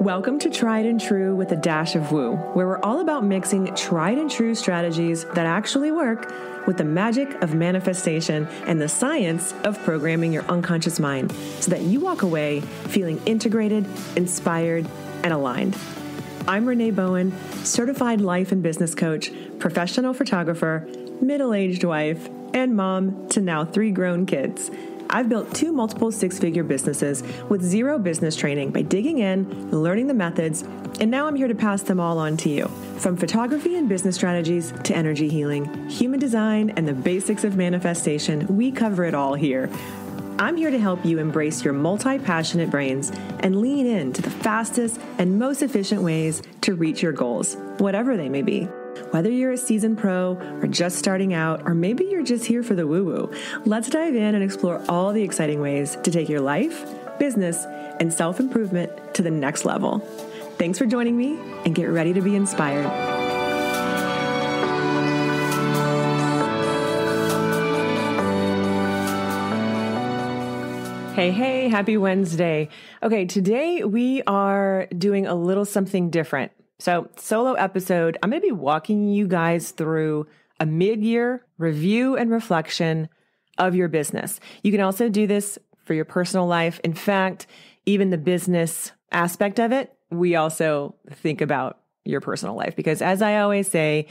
Welcome to Tried and True with a Dash of Woo, where we're all about mixing tried and true strategies that actually work with the magic of manifestation and the science of programming your unconscious mind so that you walk away feeling integrated, inspired, and aligned. I'm Renee Bowen, certified life and business coach, professional photographer, middle-aged wife, and mom to now 3 grown kids. I've built 2 multiple 6-figure businesses with 0 business training by digging in, learning the methods, and now I'm here to pass them all on to you. From photography and business strategies to energy healing, human design, and the basics of manifestation, we cover it all here. I'm here to help you embrace your multi-passionate brains and lean into the fastest and most efficient ways to reach your goals, whatever they may be. Whether you're a seasoned pro or just starting out, or maybe you're just here for the woo-woo, let's dive in and explore all the exciting ways to take your life, business, and self-improvement to the next level. Thanks for joining me, and get ready to be inspired. Hey, happy Wednesday. Okay, today we are doing a little something different. So, solo episode, I'm going to be walking you guys through a mid-year review and reflection of your business. You can also do this for your personal life. In fact, even the business aspect of it, we also think about your personal life because, as I always say,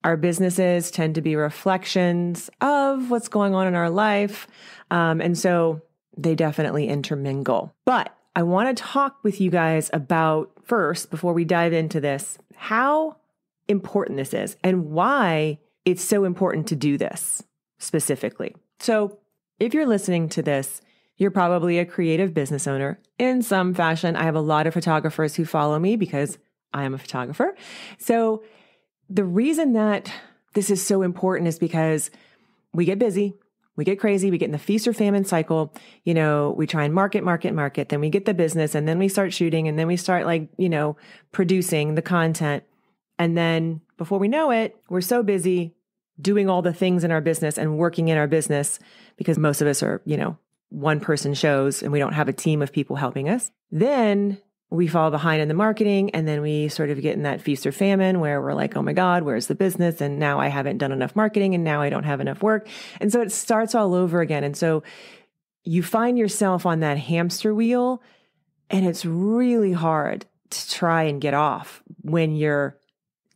our businesses tend to be reflections of what's going on in our life. And so they definitely intermingle. But I want to talk with you guys about first, before we dive into this, how important this is and why it's so important to do this specifically. So if you're listening to this, you're probably a creative business owner in some fashion. I have a lot of photographers who follow me because I am a photographer. So the reason that this is so important is because we get busy. We get crazy. We get in the feast or famine cycle. You know, we try and market. Then we get the business and then we start shooting and then we start producing the content. And then before we know it, we're so busy doing all the things in our business and working in our business because most of us are, one person shows and we don't have a team of people helping us. Then we fall behind in the marketing and then we sort of get in that feast or famine where we're like, oh my God, where's the business? And now I haven't done enough marketing and now I don't have enough work. And so it starts all over again. And so you find yourself on that hamster wheel and it's really hard to try and get off when you're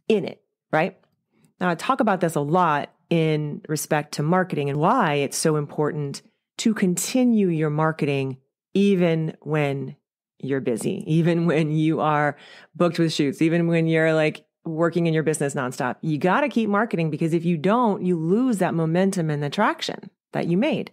in it, right? Now I talk about this a lot in respect to marketing and why it's so important to continue your marketing even when you're busy, even when you are booked with shoots, even when you're working in your business nonstop. You got to keep marketing because if you don't, you lose that momentum and the traction that you made.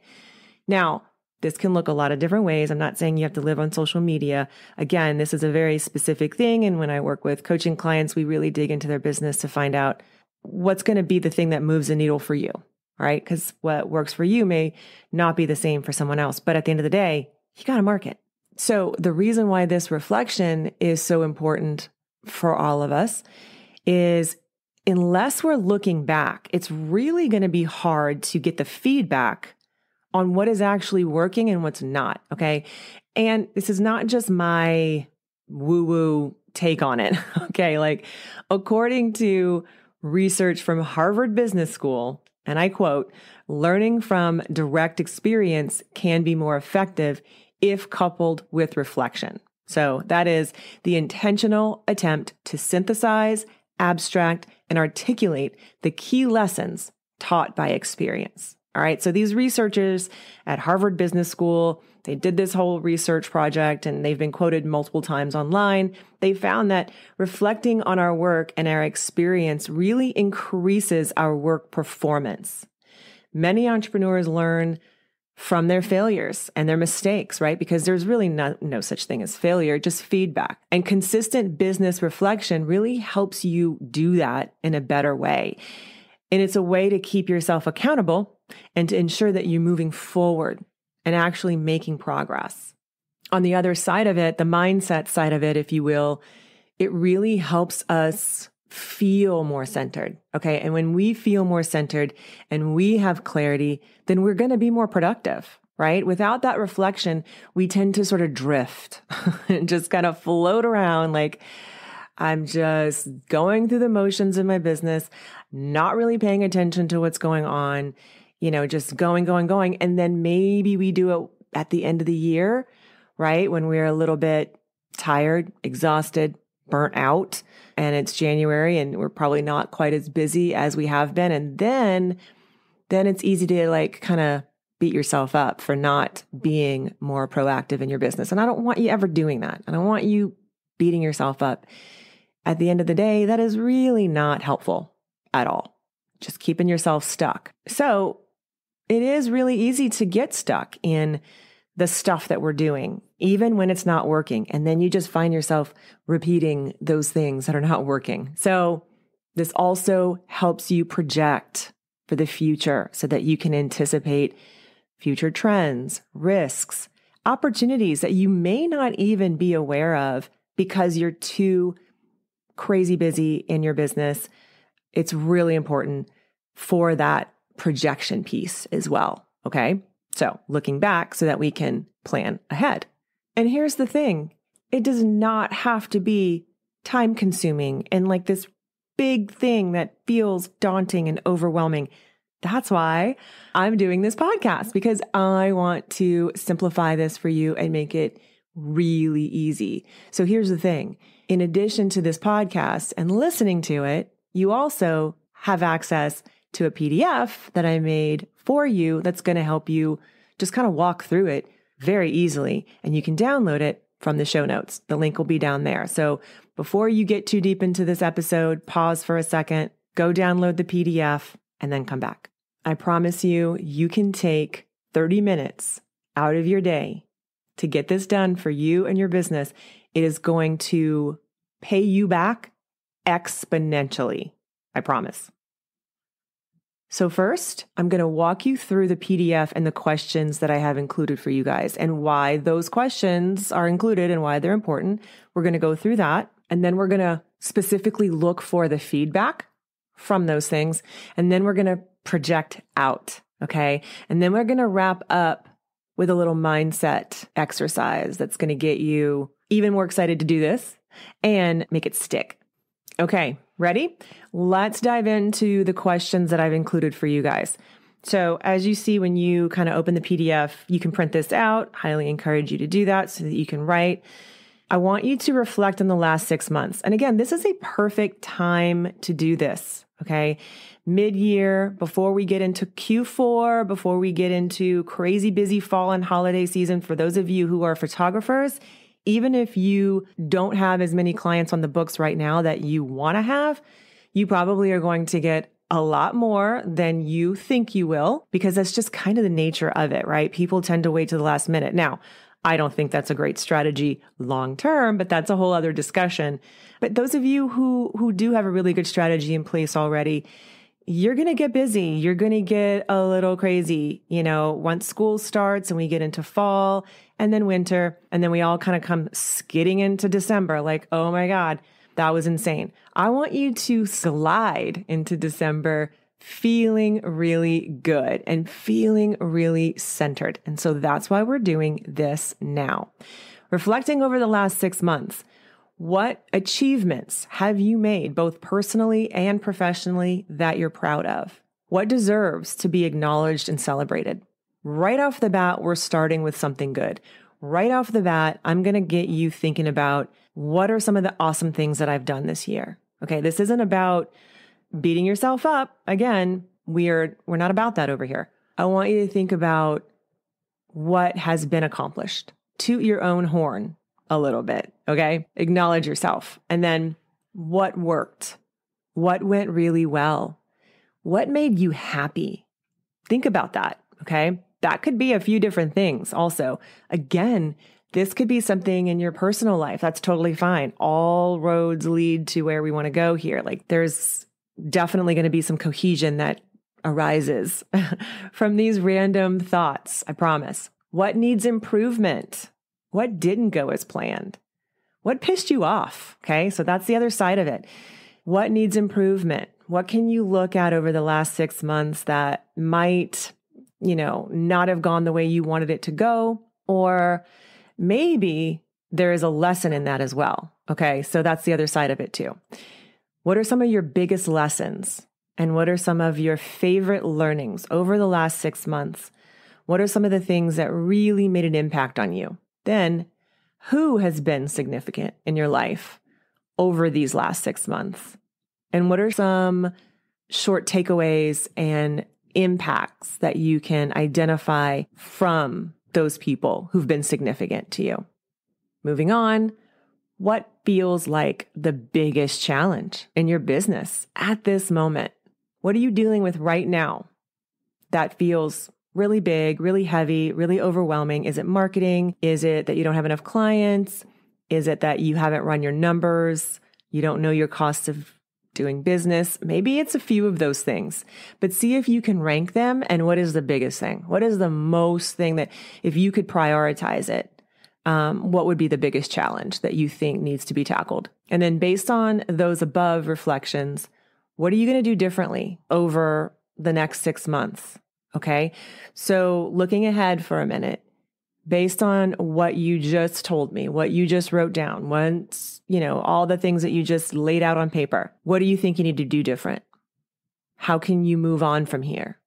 Now, this can look a lot of different ways. I'm not saying you have to live on social media. Again, this is a very specific thing. And when I work with coaching clients, we really dig into their business to find out what's going to be the thing that moves the needle for you, right? Because what works for you may not be the same for someone else. But at the end of the day, you got to market. So the reason why this reflection is so important for all of us is unless we're looking back, it's really going to be hard to get the feedback on what is actually working and what's not, okay? And this is not just my woo-woo take on it, okay? According to research from Harvard Business School, and I quote, learning from direct experience can be more effective if coupled with reflection. So that is the intentional attempt to synthesize, abstract, and articulate the key lessons taught by experience. All right. So these researchers at Harvard Business School, they did this whole research project and they've been quoted multiple times online. They found that reflecting on our work and our experience really increases our work performance. Many entrepreneurs learn from their failures and their mistakes, right? Because there's really no such thing as failure, just feedback. And consistent business reflection really helps you do that in a better way. And it's a way to keep yourself accountable and to ensure that you're moving forward and actually making progress. On the other side of it, the mindset side of it, if you will, it really helps us feel more centered. Okay. And when we feel more centered and we have clarity, then we're going to be more productive, right? Without that reflection, we tend to sort of drift and just kind of float around like I'm just going through the motions in my business, not really paying attention to what's going on, just going. And then maybe we do it at the end of the year, right? When we're a little bit tired, exhausted, burnt out, and it's January and we're probably not quite as busy as we have been. And then it's easy to like kind of beat yourself up for not being more proactive in your business. And I don't want you ever doing that. I don't want you beating yourself up. At the end of the day, that is really not helpful at all. Just keeping yourself stuck. So it is really easy to get stuck in the stuff that we're doing, even when it's not working. And then you just find yourself repeating those things that are not working. So this also helps you project for the future so that you can anticipate future trends, risks, opportunities that you may not even be aware of because you're too crazy busy in your business. It's really important for that projection piece as well. Okay. So looking back so that we can plan ahead. And here's the thing. It does not have to be time consuming and like this big thing that feels daunting and overwhelming. That's why I'm doing this podcast, because I want to simplify this for you and make it really easy. So here's the thing. In addition to this podcast and listening to it, you also have access to a PDF that I made for you that's going to help you just kind of walk through it very easily. And you can download it from the show notes. The link will be down there. So before you get too deep into this episode, pause for a second, go download the PDF, and then come back. I promise you, you can take 30 minutes out of your day to get this done for you and your business. It is going to pay you back exponentially. I promise. So first, I'm going to walk you through the PDF and the questions that I have included for you guys and why those questions are included and why they're important. We're going to go through that. And then we're going to specifically look for the feedback from those things. And then we're going to project out. Okay. And then we're going to wrap up with a little mindset exercise that's going to get you even more excited to do this and make it stick. Okay. Ready? Let's dive into the questions that I've included for you guys. So as you see, when you kind of open the PDF, you can print this out. Highly encourage you to do that so that you can write. I want you to reflect on the last 6 months. And again, this is a perfect time to do this. Okay. Mid-year, before we get into Q4, before we get into crazy busy fall and holiday season, for those of you who are photographers, even if you don't have as many clients on the books right now that you want to have, you probably are going to get a lot more than you think you will, because that's just kind of the nature of it, right? People tend to wait to the last minute. Now, I don't think that's a great strategy long term, but that's a whole other discussion. But those of you who do have a really good strategy in place already, you're going to get busy. You're going to get a little crazy, once school starts and we get into fall and then winter, and then we all kind of come skidding into December like, oh my God, that was insane. I want you to slide into December feeling really good and feeling really centered. And so that's why we're doing this now. Reflecting over the last 6 months, what achievements have you made, both personally and professionally, that you're proud of? What deserves to be acknowledged and celebrated? Right off the bat, we're starting with something good. Right off the bat, I'm going to get you thinking about what are some of the awesome things that I've done this year. Okay, this isn't about beating yourself up. Again, we're not about that over here. I want you to think about what has been accomplished. Toot your own horn a little bit, okay? Acknowledge yourself. And then what worked? What went really well? What made you happy? Think about that, okay? That could be a few different things also. Again, this could be something in your personal life. That's totally fine. All roads lead to where we want to go here. Like there's definitely going to be some cohesion that arises from these random thoughts, I promise. What needs improvement? What didn't go as planned? What pissed you off? Okay, so that's the other side of it. What needs improvement? What can you look at over the last 6 months that might not have gone the way you wanted it to go, or maybe there is a lesson in that as well. Okay. So that's the other side of it too. What are some of your biggest lessons? And what are some of your favorite learnings over the last 6 months? What are some of the things that really made an impact on you? Then, who has been significant in your life over these last 6 months? And what are some short takeaways and impacts that you can identify from those people who've been significant to you? Moving on, what feels like the biggest challenge in your business at this moment? What are you dealing with right now that feels really big, really heavy, really overwhelming? Is it marketing? Is it that you don't have enough clients? Is it that you haven't run your numbers? You don't know your costs of doing business? Maybe it's a few of those things, but see if you can rank them. And what is the biggest thing? What is the most thing that if you could prioritize it, what would be the biggest challenge that you think needs to be tackled? And then based on those above reflections, what are you going to do differently over the next 6 months? Okay. So looking ahead for a minute, based on what you just told me, what you just wrote down, once, all the things that you just laid out on paper, what do you think you need to do different? How can you move on from here?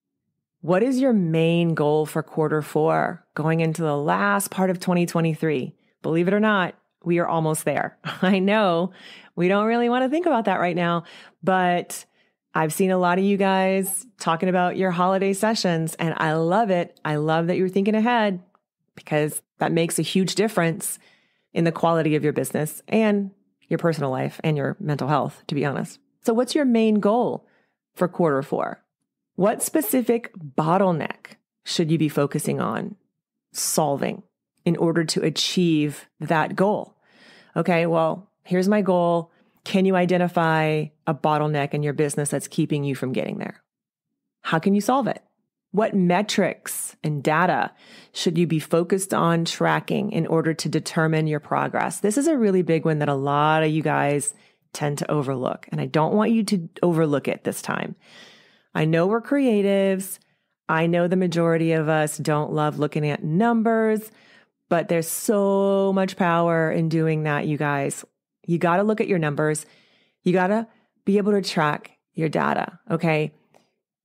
What is your main goal for Q4 going into the last part of 2023? Believe it or not, we are almost there. I know we don't really want to think about that right now, but I've seen a lot of you guys talking about your holiday sessions, and I love it. I love that you're thinking ahead because that makes a huge difference in the quality of your business and your personal life and your mental health, to be honest. So what's your main goal for Q4? What specific bottleneck should you be focusing on solving in order to achieve that goal? Okay, well, here's my goal. Can you identify a bottleneck in your business that's keeping you from getting there? How can you solve it? What metrics and data should you be focused on tracking in order to determine your progress? This is a really big one that a lot of you guys tend to overlook, and I don't want you to overlook it this time. I know we're creatives. I know the majority of us don't love looking at numbers, but there's so much power in doing that, you guys. You got to look at your numbers. You got to be able to track your data, okay?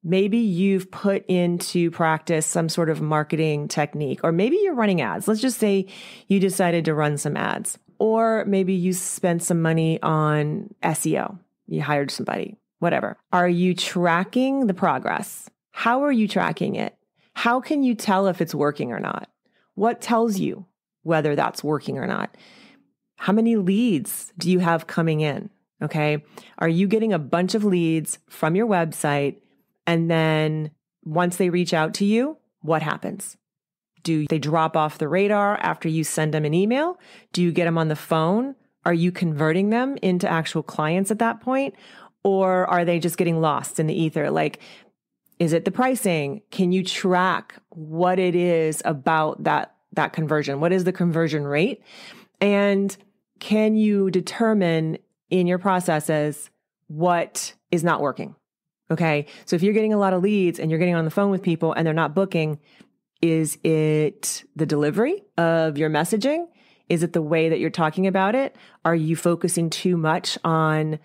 Maybe you've put into practice some sort of marketing technique, or maybe you're running ads. Let's just say you decided to run some ads, or maybe you spent some money on SEO. You hired somebody. Whatever. Are you tracking the progress? How are you tracking it? How can you tell if it's working or not? What tells you whether that's working or not? How many leads do you have coming in? Okay. Are you getting a bunch of leads from your website? And then once they reach out to you, what happens? Do they drop off the radar after you send them an email? Do you get them on the phone? Are you converting them into actual clients at that point? Or are they just getting lost in the ether? Like, is it the pricing? Can you track what it is about that conversion? What is the conversion rate? And can you determine in your processes what is not working? Okay. So if you're getting a lot of leads and you're getting on the phone with people and they're not booking, is it the delivery of your messaging? Is it the way that you're talking about it? Are you focusing too much on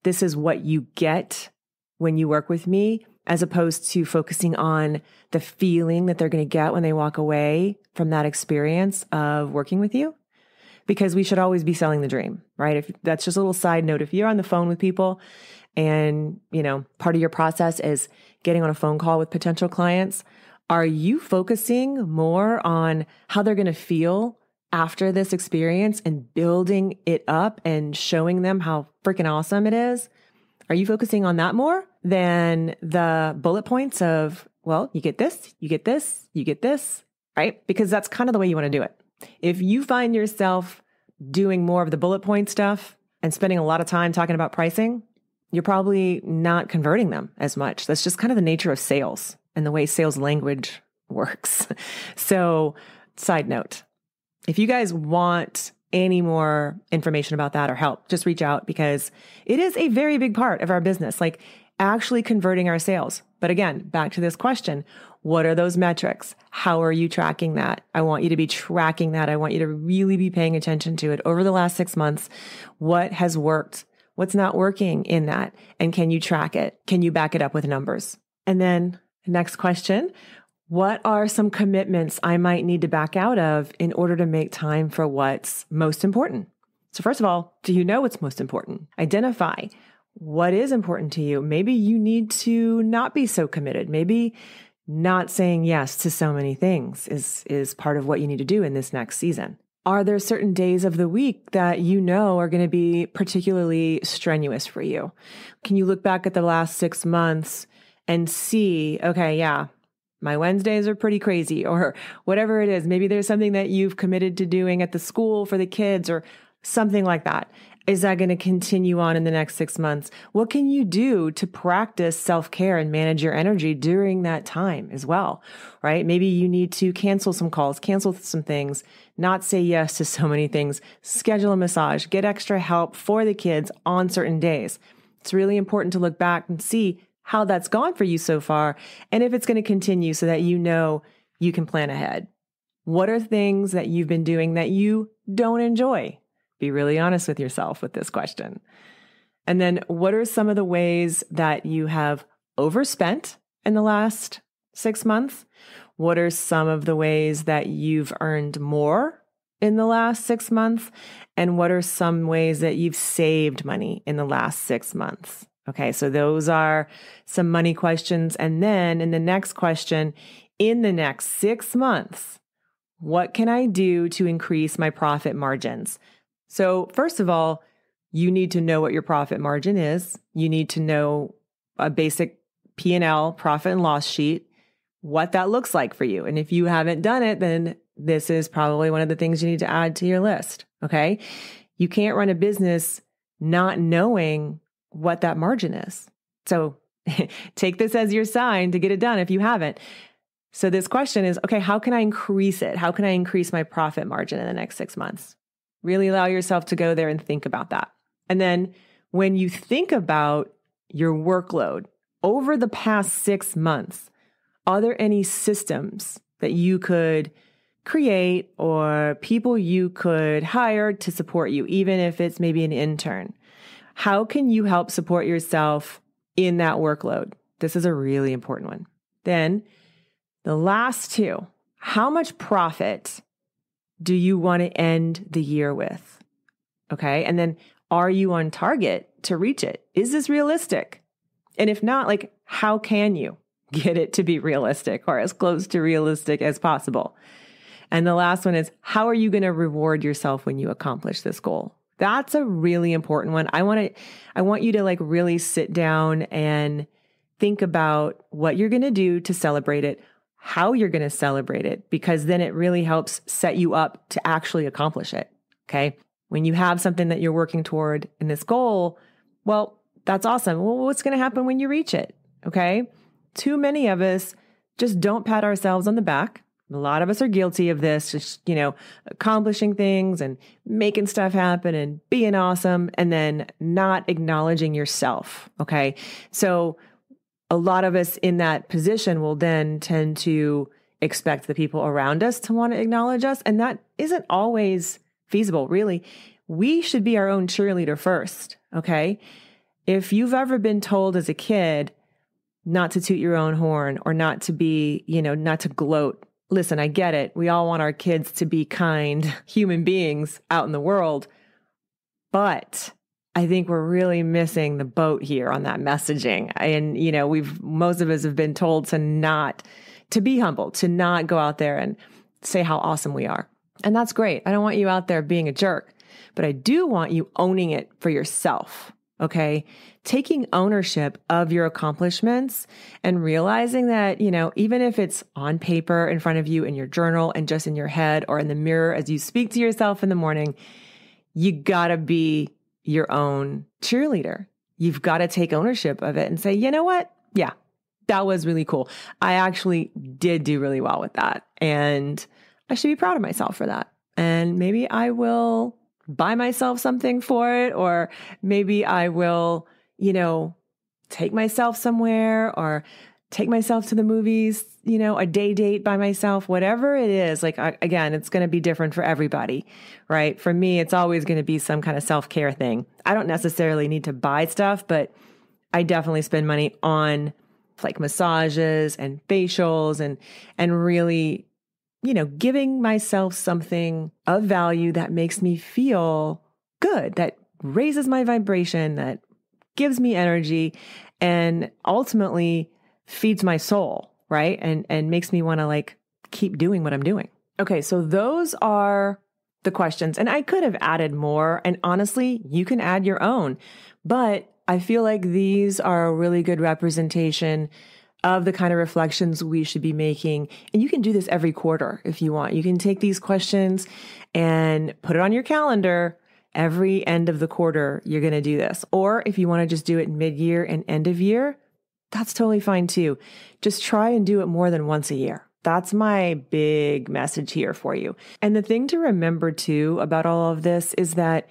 this is what you get when you work with me, as opposed to focusing on the feeling that they're going to get when they walk away from that experience of working with you? Because we should always be selling the dream, right? If that's just a little side note, if you're on the phone with people and, part of your process is getting on a phone call with potential clients, are you focusing more on how they're going to feel after this experience and building it up and showing them how freaking awesome it is? Are you focusing on that more than the bullet points of, well, you get this, you get this, you get this, right? Because that's kind of the way you want to do it. If you find yourself doing more of the bullet point stuff and spending a lot of time talking about pricing, you're probably not converting them as much. That's just kind of the nature of sales and the way sales language works. So, side note, if you guys want any more information about that or help, just reach out, because it is a very big part of our business, like actually converting our sales. But again, back to this question, What are those metrics? How are you tracking that? I want you to be tracking that. I want you to really be paying attention to it over the last 6 months. What has worked? What's not working in that? And can you track it? Can you back it up with numbers? And then next question, what are some commitments I might need to back out of in order to make time for what's most important? So first of all, do you know what's most important? Identify what is important to you. Maybe you need to not be so committed. Maybe not saying yes to so many things is part of what you need to do in this next season. Are there certain days of the week that you know are going to be particularly strenuous for you? Can you look back at the last 6 months and see, okay, yeah, my Wednesdays are pretty crazy, or whatever it is. Maybe there's something that you've committed to doing at the school for the kids or something like that. Is that going to continue on in the next 6 months? What can you do to practice self-care and manage your energy during that time as well, right? Maybe you need to cancel some calls, cancel some things, not say yes to so many things, schedule a massage, get extra help for the kids on certain days. It's really important to look back and see how that's gone for you so far, and if it's going to continue so that you know you can plan ahead. What are things that you've been doing that you don't enjoy? Be really honest with yourself with this question. And then what are some of the ways that you have overspent in the last 6 months? What are some of the ways that you've earned more in the last 6 months? And what are some ways that you've saved money in the last 6 months? Okay, so those are some money questions. And then in the next question, in the next 6 months, what can I do to increase my profit margins? So first of all, you need to know what your profit margin is. You need to know a basic P&L, profit and loss sheet, what that looks like for you. And if you haven't done it, then this is probably one of the things you need to add to your list. Okay, you can't run a business not knowing what that margin is. So take this as your sign to get it done if you haven't. So this question is, okay, how can I increase it? How can I increase my profit margin in the next 6 months? Really allow yourself to go there and think about that. And then when you think about your workload over the past 6 months, are there any systems that you could create or people you could hire to support you, even if it's maybe an intern? How can you help support yourself in that workload? This is a really important one. Then the last two, how much profit do you want to end the year with? Okay. And then are you on target to reach it? Is this realistic? And if not, like, how can you get it to be realistic or as close to realistic as possible? And the last one is, how are you going to reward yourself when you accomplish this goal? That's a really important one. I want you to like really sit down and think about what you're going to do to celebrate it, how you're going to celebrate it, because then it really helps set you up to actually accomplish it. Okay. When you have something that you're working toward in this goal, well, that's awesome. Well, what's going to happen when you reach it? Okay. Too many of us just don't pat ourselves on the back. A lot of us are guilty of this, just, accomplishing things and making stuff happen and being awesome and then not acknowledging yourself. Okay. So a lot of us in that position will then tend to expect the people around us to want to acknowledge us. And that isn't always feasible, really. We should be our own cheerleader first. Okay. If you've ever been told as a kid not to toot your own horn or not to be, not to gloat. Listen, I get it. We all want our kids to be kind human beings out in the world, but I think we're really missing the boat here on that messaging. And, most of us have been told to be humble, to not go out there and say how awesome we are. And that's great. I don't want you out there being a jerk, but I do want you owning it for yourself. Okay. Taking ownership of your accomplishments and realizing that, even if it's on paper in front of you in your journal and just in your head or in the mirror as you speak to yourself in the morning, you gotta be your own cheerleader. You've got to take ownership of it and say, you know what? Yeah, that was really cool. I actually did do really well with that. And I should be proud of myself for that. And maybe I will buy myself something for it, or maybe I will, take myself somewhere or take myself to the movies, a day date by myself, whatever it is, like, again, it's going to be different for everybody, right? For me, it's always going to be some kind of self-care thing. I don't necessarily need to buy stuff, but I definitely spend money on like massages and facials and really, giving myself something of value that makes me feel good, that raises my vibration, that gives me energy, and ultimately feeds my soul, right? And makes me want to like keep doing what I'm doing. Okay, so those are the questions. And I could have added more. And honestly, you can add your own. But I feel like these are a really good representation of the kind of reflections we should be making. And you can do this every quarter if you want. You can take these questions and put it on your calendar. Every end of the quarter, you're going to do this. Or if you want to just do it mid-year and end of year, that's totally fine too. Just try and do it more than once a year. That's my big message here for you. And the thing to remember too about all of this is that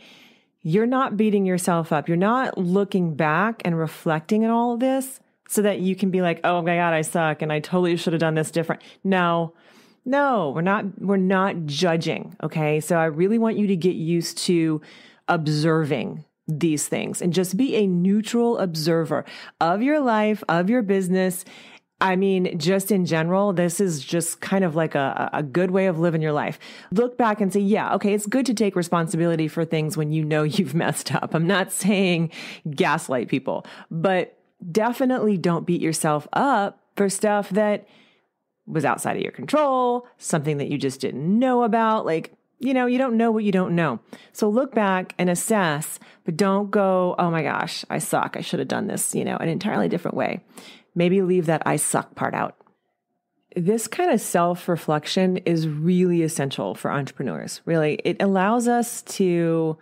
you're not beating yourself up. You're not looking back and reflecting on all of this so that you can be like, oh my God, I suck and I totally should have done this different. No, we're not judging. Okay. So I really want you to get used to observing these things and just be a neutral observer of your life, of your business. I mean, just in general, this is just kind of like a good way of living your life. Look back and say, yeah, okay, it's good to take responsibility for things when you know you've messed up. I'm not saying gaslight people, but definitely don't beat yourself up for stuff that was outside of your control, something that you just didn't know about. Like, you don't know what you don't know. So look back and assess, but don't go, oh my gosh, I suck. I should have done this, an entirely different way. Maybe leave that I suck part out. This kind of self-reflection is really essential for entrepreneurs. Really, it allows us to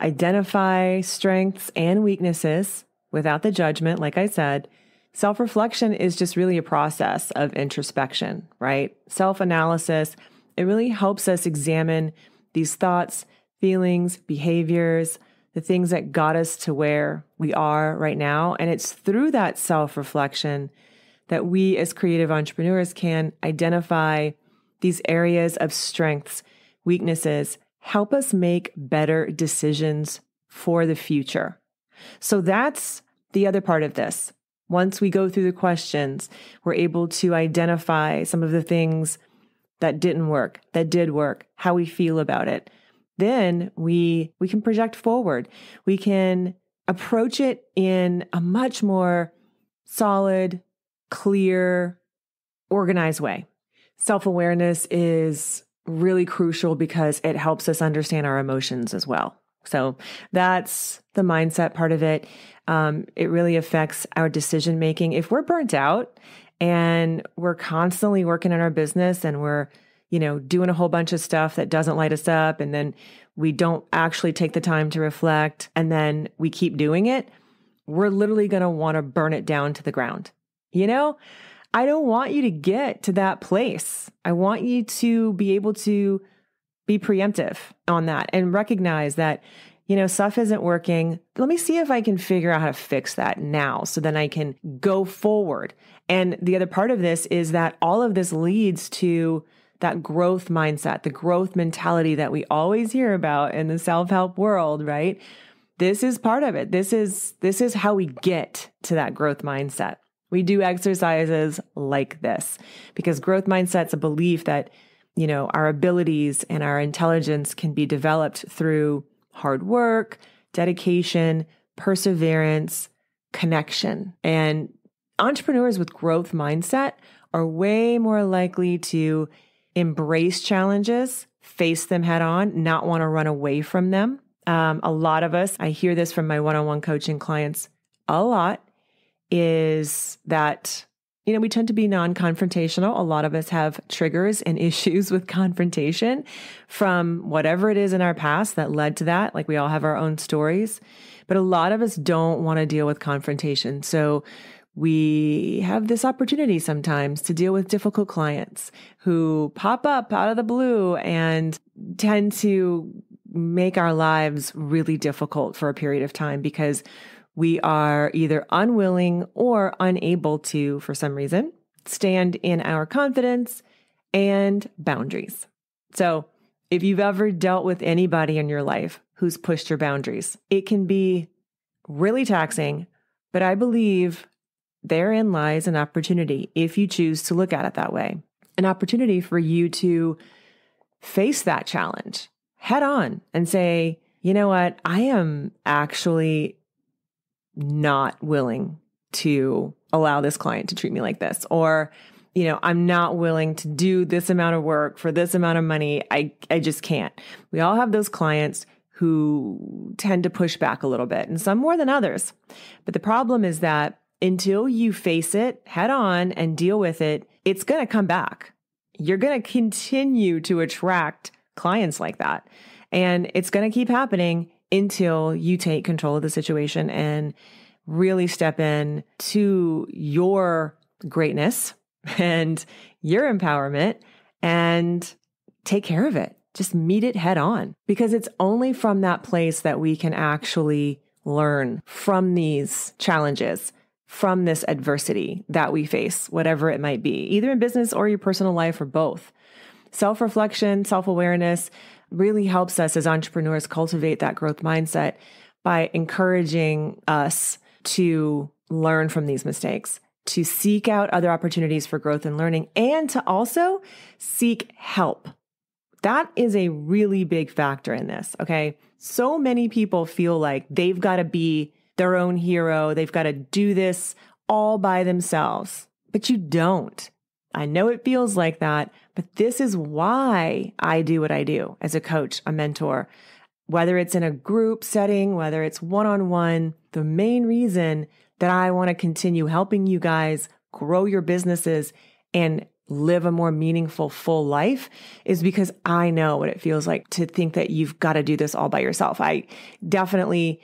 identify strengths and weaknesses without the judgment. Like I said, self-reflection is just really a process of introspection, right? Self-analysis. It really helps us examine these thoughts, feelings, behaviors, the things that got us to where we are right now. And it's through that self-reflection that we as creative entrepreneurs can identify these areas of strengths, weaknesses, help us make better decisions for the future. So that's the other part of this. Once we go through the questions, we're able to identify some of the things that didn't work, that did work, how we feel about it. Then we can project forward. We can approach it in a much more solid, clear, organized way. Self-awareness is really crucial because it helps us understand our emotions as well. So that's the mindset part of it. It really affects our decision making. If we're burnt out and we're constantly working on our business and we're, doing a whole bunch of stuff that doesn't light us up, and then we don't actually take the time to reflect, and then we keep doing it, we're literally going to want to burn it down to the ground. I don't want you to get to that place. I want you to be able to be preemptive on that and recognize that, stuff isn't working. Let me see if I can figure out how to fix that now so then I can go forward. And the other part of this is that all of this leads to that growth mindset, the growth mentality that we always hear about in the self-help world, right? This is part of it. This is how we get to that growth mindset. We do exercises like this because growth mindset's a belief that, our abilities and our intelligence can be developed through hard work, dedication, perseverance, connection. And entrepreneurs with growth mindset are way more likely to embrace challenges, face them head on, not want to run away from them. A lot of us, I hear this from my one-on-one coaching clients a lot, is that, we tend to be non-confrontational. A lot of us have triggers and issues with confrontation from whatever it is in our past that led to that. Like we all have our own stories, but a lot of us don't want to deal with confrontation. So we have this opportunity sometimes to deal with difficult clients who pop up out of the blue and tend to make our lives really difficult for a period of time because we are either unwilling or unable to, for some reason, stand in our confidence and boundaries. So if you've ever dealt with anybody in your life who's pushed your boundaries, it can be really taxing, but I believe therein lies an opportunity if you choose to look at it that way. An opportunity for you to face that challenge head on and say, you know what? I am actually not willing to allow this client to treat me like this. Or, I'm not willing to do this amount of work for this amount of money. I just can't. We all have those clients who tend to push back a little bit, and some more than others. But the problem is that until you face it head on and deal with it, it's going to come back. You're going to continue to attract clients like that. And it's going to keep happening until you take control of the situation and really step in to your greatness and your empowerment and take care of it. Just meet it head on, because it's only from that place that we can actually learn from these challenges, from this adversity that we face, whatever it might be, either in business or your personal life or both. Self-reflection, self-awareness really helps us as entrepreneurs cultivate that growth mindset by encouraging us to learn from these mistakes, to seek out other opportunities for growth and learning, and to also seek help. That is a really big factor in this, okay? So many people feel like they've got to be their own hero. They've got to do this all by themselves, but you don't. I know it feels like that, but this is why I do what I do as a coach, a mentor, whether it's in a group setting, whether it's one-on-one. The main reason that I want to continue helping you guys grow your businesses and live a more meaningful, full life is because I know what it feels like to think that you've got to do this all by yourself. I definitely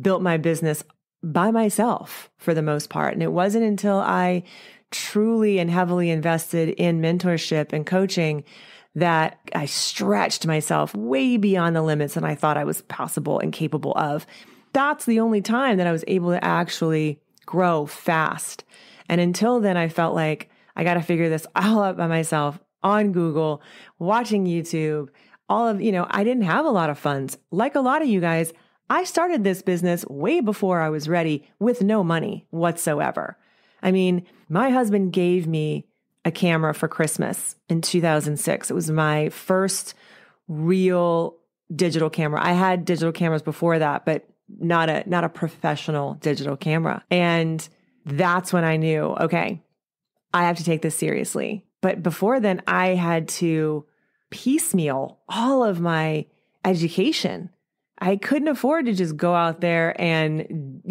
built my business by myself for the most part. And it wasn't until I truly and heavily invested in mentorship and coaching that I stretched myself way beyond the limits that I thought I was possible and capable of. That's the only time that I was able to actually grow fast. And until then, I felt like I got to figure this all out by myself on Google, watching YouTube, I didn't have a lot of funds. Like a lot of you guys, I started this business way before I was ready with no money whatsoever. I mean, my husband gave me a camera for Christmas in 2006. It was my first real digital camera. I had digital cameras before that, but not a professional digital camera. And that's when I knew, okay, I have to take this seriously. But before then, I had to piecemeal all of my education. I couldn't afford to just go out there and,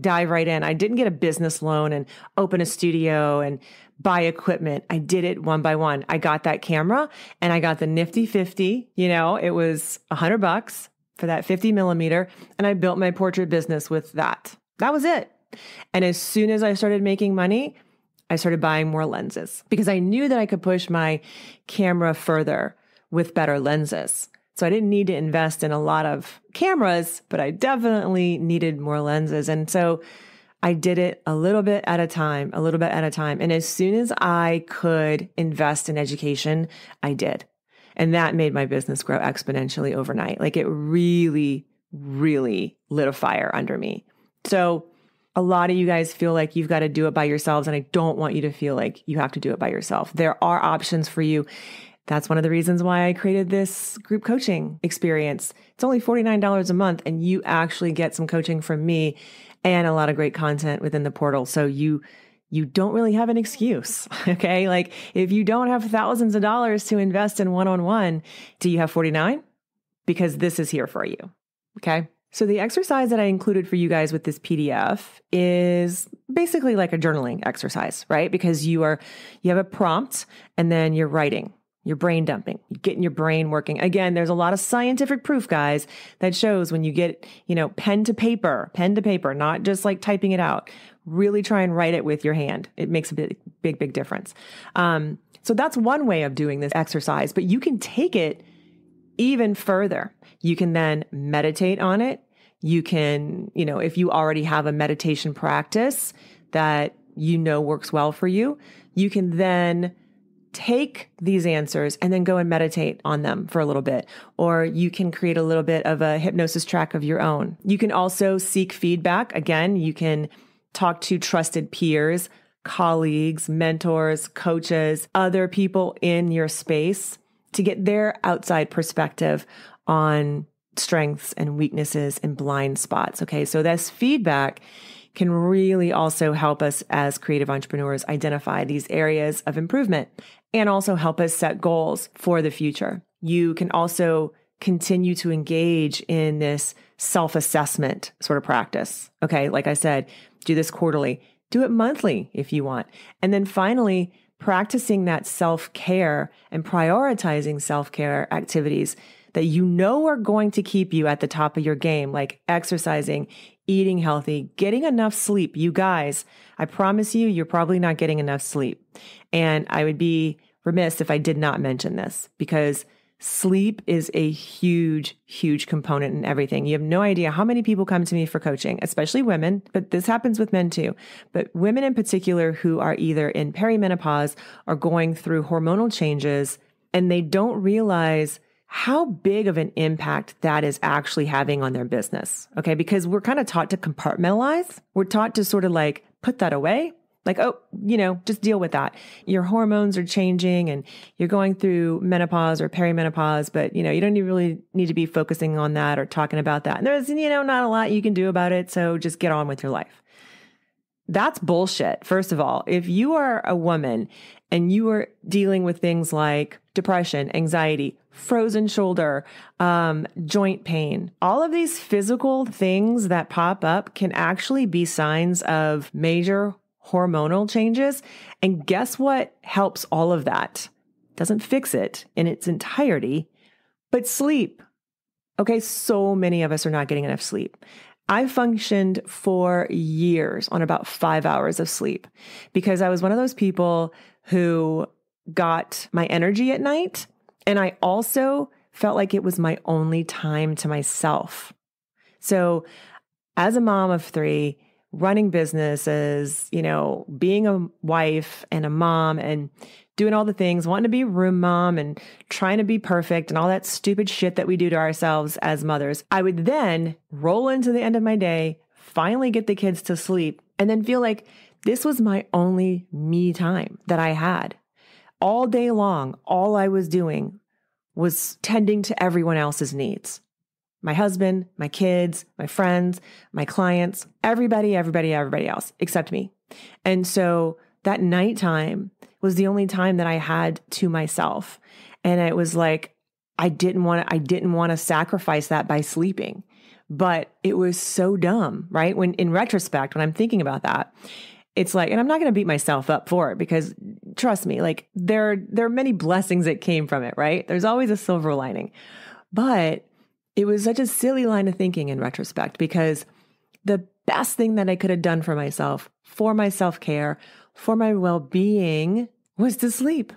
dive right in. I didn't get a business loan and open a studio and buy equipment. I did it one by one. I got that camera and I got the nifty 50, it was $100 for that 50 millimeter. And I built my portrait business with that. That was it. And as soon as I started making money, I started buying more lenses because I knew that I could push my camera further with better lenses. So I didn't need to invest in a lot of cameras, but I definitely needed more lenses. And so I did it a little bit at a time. And as soon as I could invest in education, I did. And that made my business grow exponentially overnight. Like it really, really lit a fire under me. So a lot of you guys feel like you've got to do it by yourselves. And I don't want you to feel like you have to do it by yourself. There are options for you. That's one of the reasons why I created this group coaching experience. It's only $49 a month, and you actually get some coaching from me and a lot of great content within the portal. So you don't really have an excuse, okay? Like if you don't have thousands of dollars to invest in one-on-one, do you have 49? Because this is here for you, okay? So the exercise that I included for you guys with this PDF is basically like a journaling exercise, right? Because you have a prompt and then you're writing. You're brain dumping, you're getting your brain working. Again, there's a lot of scientific proof, guys, that shows when you get, pen to paper, not just like typing it out, really try and write it with your hand. It makes a big difference. So that's one way of doing this exercise, but you can take it even further. You can then meditate on it. You can, if you already have a meditation practice that you know works well for you, you can then take these answers and then go and meditate on them for a little bit. Or you can create a little bit of a hypnosis track of your own. You can also seek feedback. Again, you can talk to trusted peers, colleagues, mentors, coaches, other people in your space to get their outside perspective on strengths and weaknesses and blind spots. Okay. So this feedback can really also help us as creative entrepreneurs identify these areas of improvement and also help us set goals for the future. You can also continue to engage in this self-assessment sort of practice. Okay. Like I said, do this quarterly, do it monthly if you want. And then finally, practicing that self-care and prioritizing self-care activities that you know are going to keep you at the top of your game, like exercising, eating healthy, getting enough sleep. You guys, I promise you, you're probably not getting enough sleep. And I would be remiss if I did not mention this because sleep is a huge, huge component in everything. You have no idea how many people come to me for coaching, especially women, but this happens with men too. But women in particular who are either in perimenopause or going through hormonal changes, and they don't realize how big of an impact that is actually having on their business. Okay. Because we're kind of taught to compartmentalize. We're taught to sort of like put that away. Like, oh, just deal with that. Your hormones are changing and you're going through menopause or perimenopause, but you don't really need to be focusing on that or talking about that. And there's, not a lot you can do about it. So just get on with your life. That's bullshit. First of all, if you are a woman and you are dealing with things like depression, anxiety, frozen shoulder, joint pain, all of these physical things that pop up can actually be signs of major hormonal changes. And guess what helps all of that? Doesn't fix it in its entirety, but sleep. Okay, so many of us are not getting enough sleep. I functioned for years on about 5 hours of sleep because I was one of those people who got my energy at night. And I also felt like it was my only time to myself. So as a mom of 3, running businesses, being a wife and a mom and doing all the things, wanting to be room mom and trying to be perfect and all that stupid shit that we do to ourselves as mothers, I would then roll into the end of my day, finally get the kids to sleep, and then feel like this was my only me time that I had. All day long, all I was doing was tending to everyone else's needs. My husband, my kids, my friends, my clients, everybody else except me. And so that nighttime was the only time that I had to myself. And it was like, I didn't want to sacrifice that by sleeping, but it was so dumb, right? When in retrospect, when I'm thinking about that, it's like, and I'm not going to beat myself up for it because trust me, like there are many blessings that came from it, right? There's always a silver lining, but it was such a silly line of thinking in retrospect because the best thing that I could have done for myself, for my self-care, for my well-being was to sleep.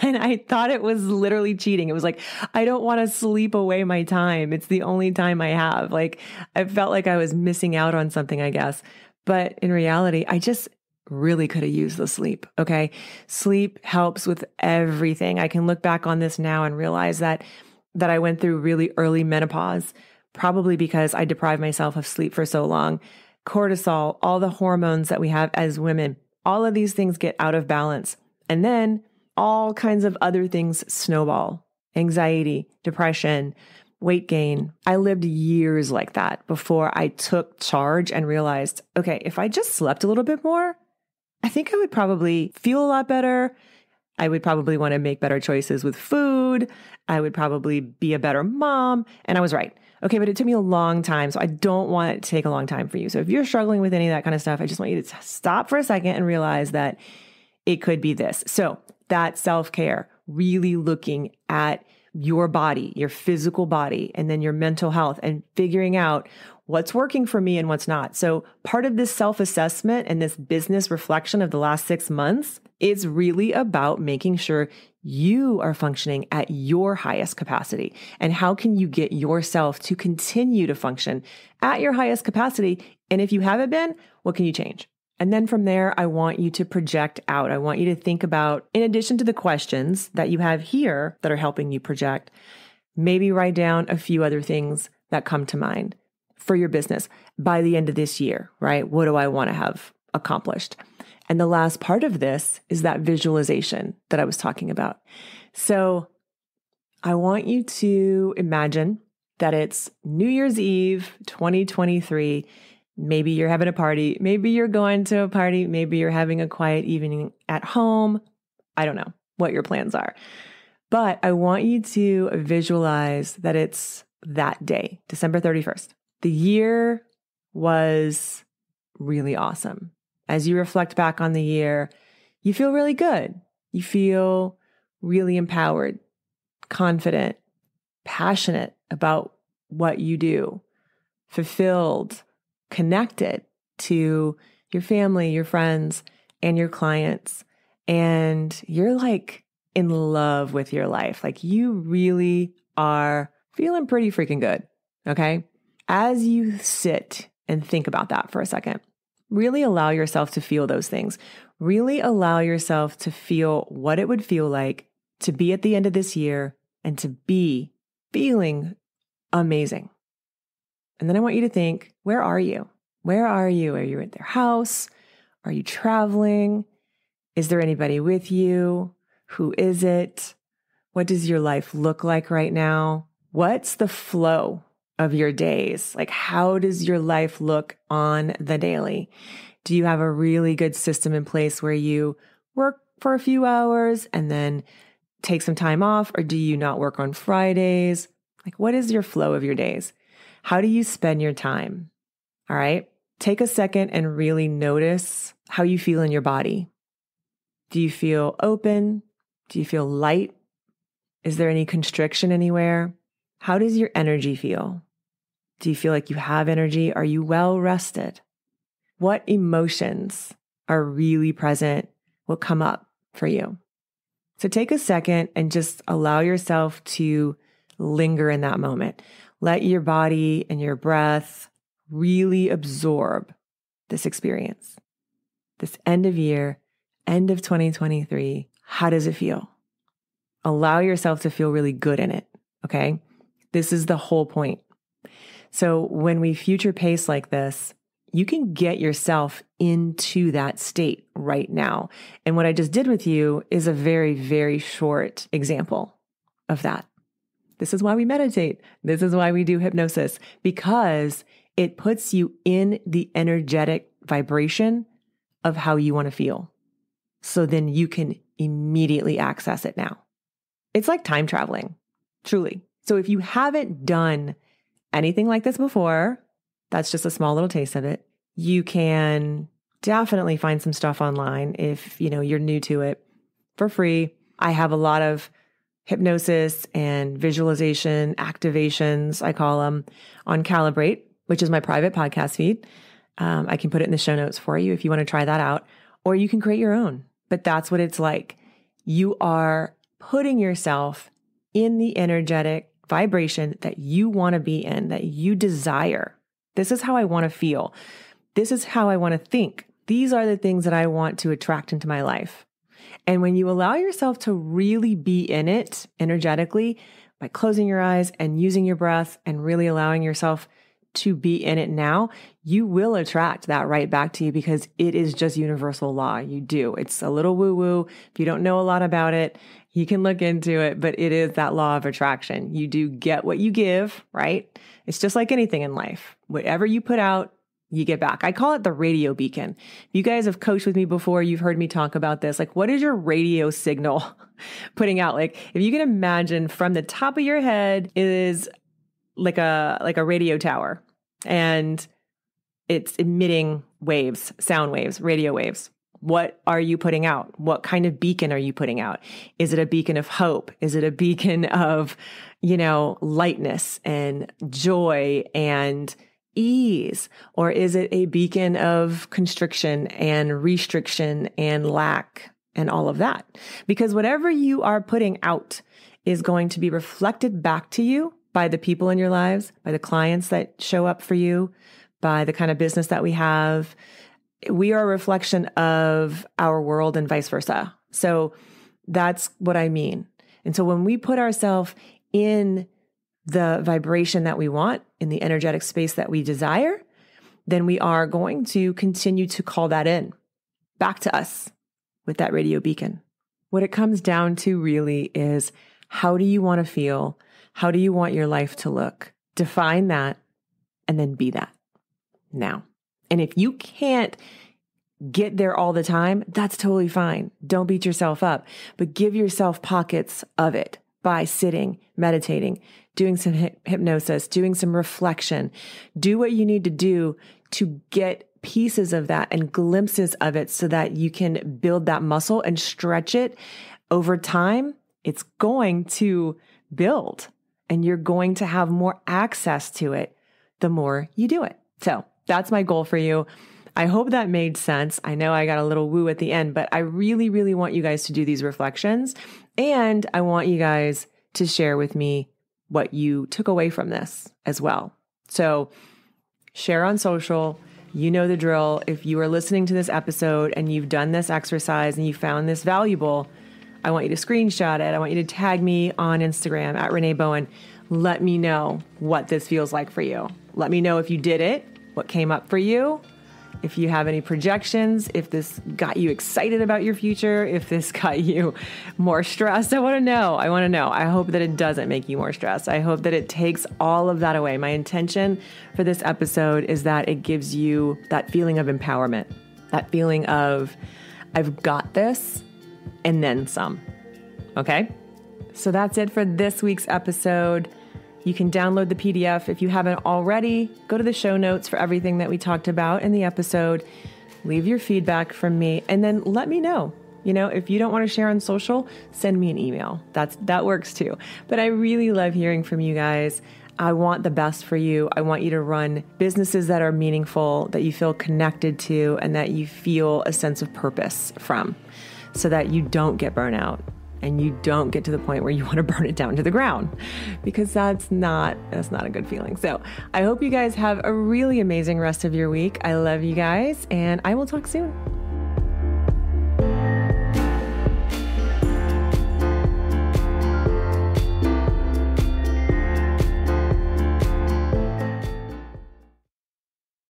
And I thought it was literally cheating. It was like, I don't want to sleep away my time. It's the only time I have. Like, I felt like I was missing out on something, I guess. But in reality, I just really could have used the sleep. Okay. Sleep helps with everything. I can look back on this now and realize that I went through really early menopause, probably because I deprived myself of sleep for so long. Cortisol, all the hormones that we have as women, all of these things get out of balance. And then all kinds of other things snowball, anxiety, depression, weight gain. I lived years like that before I took charge and realized, okay, if I just slept a little bit more, I think I would probably feel a lot better. I would probably want to make better choices with food. I would probably be a better mom. And I was right. Okay, but it took me a long time. So I don't want it to take a long time for you. So if you're struggling with any of that kind of stuff, I just want you to stop for a second and realize that it could be this. So that self-care, really looking at your body, your physical body, and then your mental health and figuring out what's working for me and what's not. So part of this self-assessment and this business reflection of the last 6 months is really about making sure you are functioning at your highest capacity. And how can you get yourself to continue to function at your highest capacity? And if you haven't been, what can you change? And then from there, I want you to project out. I want you to think about, in addition to the questions that you have here that are helping you project, maybe write down a few other things that come to mind for your business by the end of this year, right? What do I want to have accomplished? And the last part of this is that visualization that I was talking about. So I want you to imagine that it's New Year's Eve, 2023. Maybe you're having a party. Maybe you're going to a party. Maybe you're having a quiet evening at home. I don't know what your plans are. But I want you to visualize that it's that day, December 31st. The year was really awesome. As you reflect back on the year, you feel really good. You feel really empowered, confident, passionate about what you do, fulfilled, connected to your family, your friends, and your clients. And you're like in love with your life. Like you really are feeling pretty freaking good. Okay. As you sit and think about that for a second, really allow yourself to feel those things. Really allow yourself to feel what it would feel like to be at the end of this year and to be feeling amazing. And then I want you to think, where are you? Where are you? Are you at their house? Are you traveling? Is there anybody with you? Who is it? What does your life look like right now? What's the flow of your days? Like, how does your life look on the daily? Do you have a really good system in place where you work for a few hours and then take some time off? Or do you not work on Fridays? Like, what is your flow of your days? How do you spend your time? All right. Take a second and really notice how you feel in your body. Do you feel open? Do you feel light? Is there any constriction anywhere? How does your energy feel? Do you feel like you have energy? Are you well rested? What emotions are really present will come up for you? So take a second and just allow yourself to linger in that moment. Let your body and your breath really absorb this experience. This end of year, end of 2023, how does it feel? Allow yourself to feel really good in it, okay? This is the whole point. So when we future pace like this, you can get yourself into that state right now. And what I just did with you is a very, very short example of that. This is why we meditate. This is why we do hypnosis, because it puts you in the energetic vibration of how you want to feel. So then you can immediately access it now. It's like time traveling, truly. So if you haven't done anything like this before, that's just a small little taste of it. You can definitely find some stuff online if you're new to it for free. I have a lot of hypnosis and visualization activations, I call them, on Cultivate, which is my private podcast feed. I can put it in the show notes for you if you want to try that out, or you can create your own. But that's what it's like. You are putting yourself in the energetic vibration that you want to be in, that you desire. This is how I want to feel. This is how I want to think. These are the things that I want to attract into my life. And when you allow yourself to really be in it energetically by closing your eyes and using your breath and really allowing yourself to be in it now, you will attract that right back to you because it is just universal law. You do. It's a little woo-woo. If you don't know a lot about it, you can look into it, but it is that law of attraction. You do get what you give, right? It's just like anything in life. Whatever you put out, you get back. I call it the radio beacon. You guys have coached with me before. You've heard me talk about this. Like, what is your radio signal putting out? Like, if you can imagine from the top of your head is like a radio tower, and it's emitting waves, sound waves, radio waves. What are you putting out? What kind of beacon are you putting out? Is it a beacon of hope? Is it a beacon of, lightness and joy and ease? Or is it a beacon of constriction and restriction and lack and all of that? Because whatever you are putting out is going to be reflected back to you by the people in your lives, by the clients that show up for you, by the kind of business that we have. we are a reflection of our world and vice versa. So that's what I mean. And so when we put ourselves in the vibration that we want, in the energetic space that we desire, then we are going to continue to call that in back to us with that radio beacon. What it comes down to really is, how do you want to feel? How do you want your life to look? Define that and then be that now. And if you can't get there all the time, that's totally fine. Don't beat yourself up, but give yourself pockets of it by sitting, meditating, doing some hypnosis, doing some reflection. Do what you need to do to get pieces of that and glimpses of it so that you can build that muscle and stretch it over time. It's going to build and you're going to have more access to it the more you do it. So that's my goal for you. I hope that made sense. I know I got a little woo at the end, but I really, really want you guys to do these reflections. And I want you guys to share with me what you took away from this as well. So share on social. You know the drill. If you are listening to this episode and you've done this exercise and you found this valuable, I want you to screenshot it. I want you to tag me on Instagram at Renee Bowen. Let me know what this feels like for you. Let me know if you did it, what came up for you, if you have any projections, if this got you excited about your future, if this got you more stressed. I want to know. I hope that it doesn't make you more stressed. I hope that it takes all of that away. My intention for this episode is that it gives you that feeling of empowerment, that feeling of, I've got this and then some. Okay? So that's it for this week's episode. You can download the PDF if you haven't already. Go to the show notes for everything that we talked about in the episode. Leave your feedback from me and then let me know. You know, if you don't want to share on social, send me an email. That works too. But I really love hearing from you guys. I want the best for you. I want you to run businesses that are meaningful, that you feel connected to, and that you feel a sense of purpose from, so that you don't get burnout. And you don't get to the point where you want to burn it down to the ground, because that's not a good feeling. So I hope you guys have a really amazing rest of your week. I love you guys, and I will talk soon.